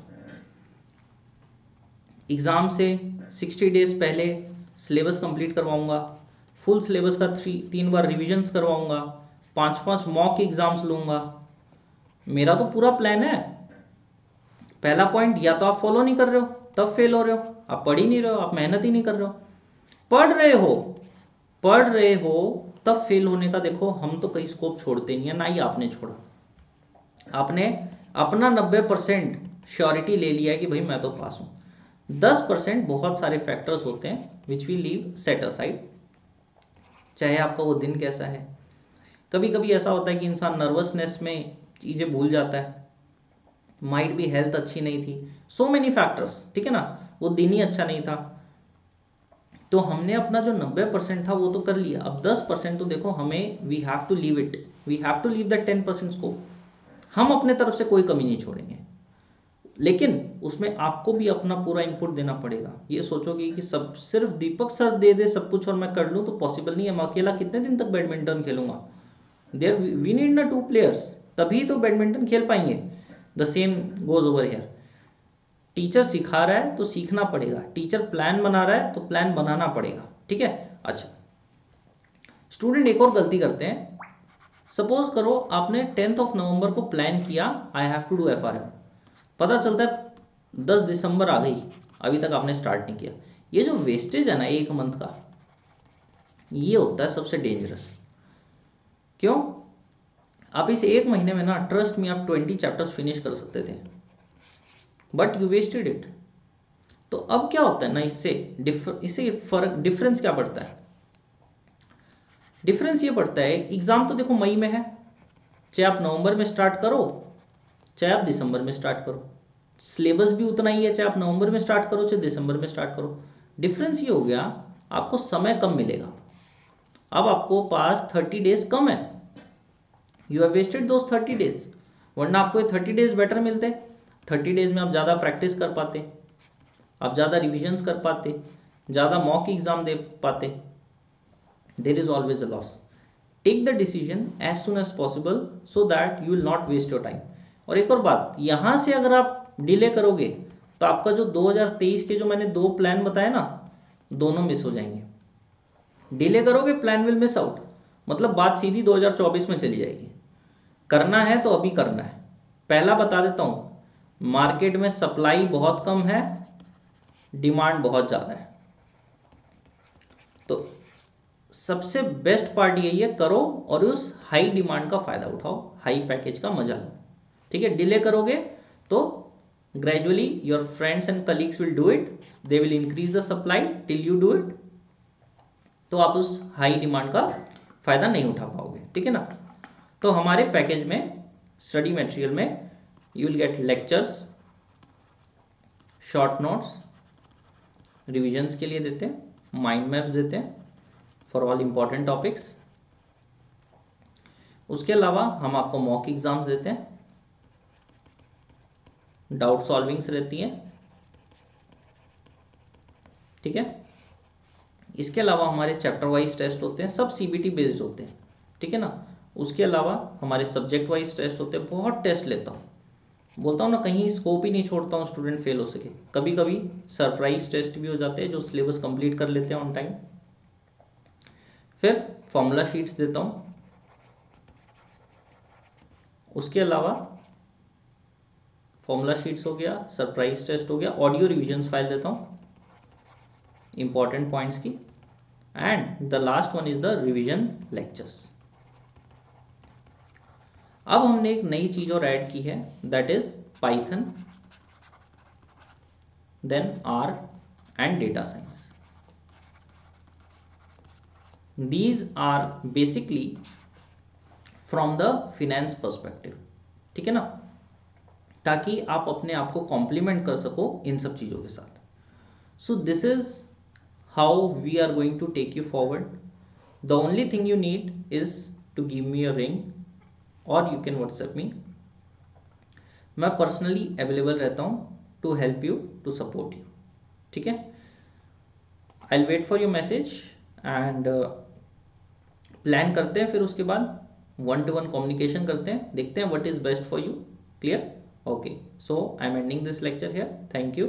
एग्जाम से 60 डेज पहले सिलेबस कंप्लीट करवाऊंगा, फुल सिलेबस का 3 बार रिविजन्स करवाऊंगा, 5 मॉक एग्जाम्स लूंगा। मेरा तो पूरा प्लान है। पहला पॉइंट, या तो आप फॉलो नहीं कर रहे हो तब फेल हो रहे हो, आप पढ़ ही नहीं रहे हो, आप मेहनत ही नहीं कर रहे हो। पढ़ रहे हो तब फेल होने का देखो हम तो कहीं स्कोप छोड़ते नहीं है, ना ही आपने छोड़ा। आपने अपना 90% श्योरिटी ले लिया है कि भाई मैं तो पास हूं। 10% बहुत सारे फैक्टर्स होते हैं which we leave set aside. चाहे आपका वो दिन कैसा है, कभी कभी ऐसा होता है कि इंसान नर्वसनेस में चीज़ें भूल जाता है, माइट भी हेल्थ अच्छी नहीं थी, सो मेनी फैक्टर्स, ठीक है ना, वो दिन ही अच्छा नहीं था। तो हमने अपना जो 90% था वो तो कर लिया, अब 10% तो देखो हमें we have to leave it, we have to leave that 10% scope. हम अपने तरफ से कोई कमी नहीं छोड़ेंगे, लेकिन उसमें आपको भी अपना पूरा इनपुट देना पड़ेगा। ये सोचोगे कि सब सिर्फ दीपक सर दे दे सब कुछ और मैं कर लूँ, तो पॉसिबल नहीं है। मैं अकेला कितने दिन तक बैडमिंटन खेलूंगा? देयर वी नीड ना 2 प्लेयर्स, तभी तो बैडमिंटन खेल पाएंगे। The same goes over here. Teacher सिखा रहा है तो सीखना पड़ेगा, टीचर प्लान बना रहा है तो प्लान बनाना पड़ेगा, ठीक है। अच्छा, स्टूडेंट एक और गलती करते हैं। सपोज करो आपने 10 नवंबर को प्लान किया I have to do FRM, पता चलता है 10 दिसंबर आ गई, अभी तक आपने स्टार्ट नहीं किया। ये जो वेस्टेज है ना 1 मंथ का, ये होता है सबसे डेंजरस। क्यों? आप इस 1 महीने में ना, ट्रस्ट में, आप 20 चैप्टर्स फिनिश कर सकते थे, बट यू वेस्टेड इट। तो अब क्या होता है ना, इससे फर्क, डिफरेंस क्या पड़ता है? डिफरेंस ये पड़ता है, एग्जाम तो देखो मई में है, चाहे आप नवंबर में स्टार्ट करो चाहे आप दिसंबर में स्टार्ट करो, सिलेबस भी उतना ही है, चाहे आप नवंबर में स्टार्ट करो चाहे दिसंबर में स्टार्ट करो। डिफरेंस ये हो गया, आपको समय कम मिलेगा। अब आपको पास 30 डेज कम है, you have wasted those 30 days. वरना आपको ये 30 डेज बेटर मिलते। 30 डेज में आप ज़्यादा प्रैक्टिस कर पाते, आप ज़्यादा रिविजन्स कर पाते, ज़्यादा मॉक एग्जाम दे पाते। There is always a loss. Take the decision as soon as possible so that you will not waste your time. और एक और बात, यहाँ से अगर आप डिले करोगे तो आपका जो 2023 के जो मैंने 2 प्लान बताए ना, दोनों मिस हो जाएंगे। डिले करोगे प्लान विल मिस आउट, मतलब बात सीधी 2024 में चली जाएगी। करना है तो अभी करना है। पहला बता देता हूँ, मार्केट में सप्लाई बहुत कम है, डिमांड बहुत ज़्यादा है। तो सबसे बेस्ट पार्ट यही है, करो और उस हाई डिमांड का फ़ायदा उठाओ, हाई पैकेज का मजा लो, ठीक है। डिले करोगे तो gradually your friends and colleagues will do it, they will increase the supply till you do it, तो आप उस हाई डिमांड का फ़ायदा नहीं उठा पाओगे, ठीक है ना। तो हमारे पैकेज में, स्टडी मटेरियल में, you will get lectures, short notes, revisions के लिए देते हैं, माइंड मैप्स देते हैं फॉर ऑल इंपॉर्टेंट टॉपिक्स। उसके अलावा हम आपको मॉक एग्जाम्स देते हैं, डाउट सॉल्विंग्स रहती हैं, ठीक है। इसके अलावा हमारे चैप्टर वाइज टेस्ट होते हैं, सब CBT बेस्ड होते हैं, ठीक है ना। उसके अलावा हमारे सब्जेक्ट वाइज टेस्ट होते हैं। बहुत टेस्ट लेता हूँ, बोलता हूँ ना, कहीं स्कोप ही नहीं छोड़ता हूँ स्टूडेंट फेल हो सके। कभी कभी सरप्राइज टेस्ट भी हो जाते हैं जो सिलेबस कंप्लीट कर लेते हैं ऑन टाइम। फिर फॉर्मूला शीट्स देता हूँ। उसके अलावा फॉर्मूला शीट्स हो गया, सरप्राइज टेस्ट हो गया, ऑडियो रिविजन्स फाइल देता हूँ इंपॉर्टेंट पॉइंट्स की, and the last one is the revision lectures. अब हमने एक नई चीज और ऐड की है, that is Python, then R and data science. These are basically from the finance perspective, ठीक है ना, ताकि आप अपने आप को कॉम्प्लीमेंट कर सको इन सब चीज़ों के साथ. So this is how we are going to take you forward. The only thing you need is to give me a ring और यू कैन व्हाट्सएप मी. मैं पर्सनली अवेलेबल रहता हूँ to help you, to support you, ठीक है. I will wait for your message and plan करते हैं, फिर उसके बाद 1-to-1 कम्युनिकेशन करते हैं, देखते हैं what is best for you. Clear? Okay, so I am ending this lecture here. Thank you.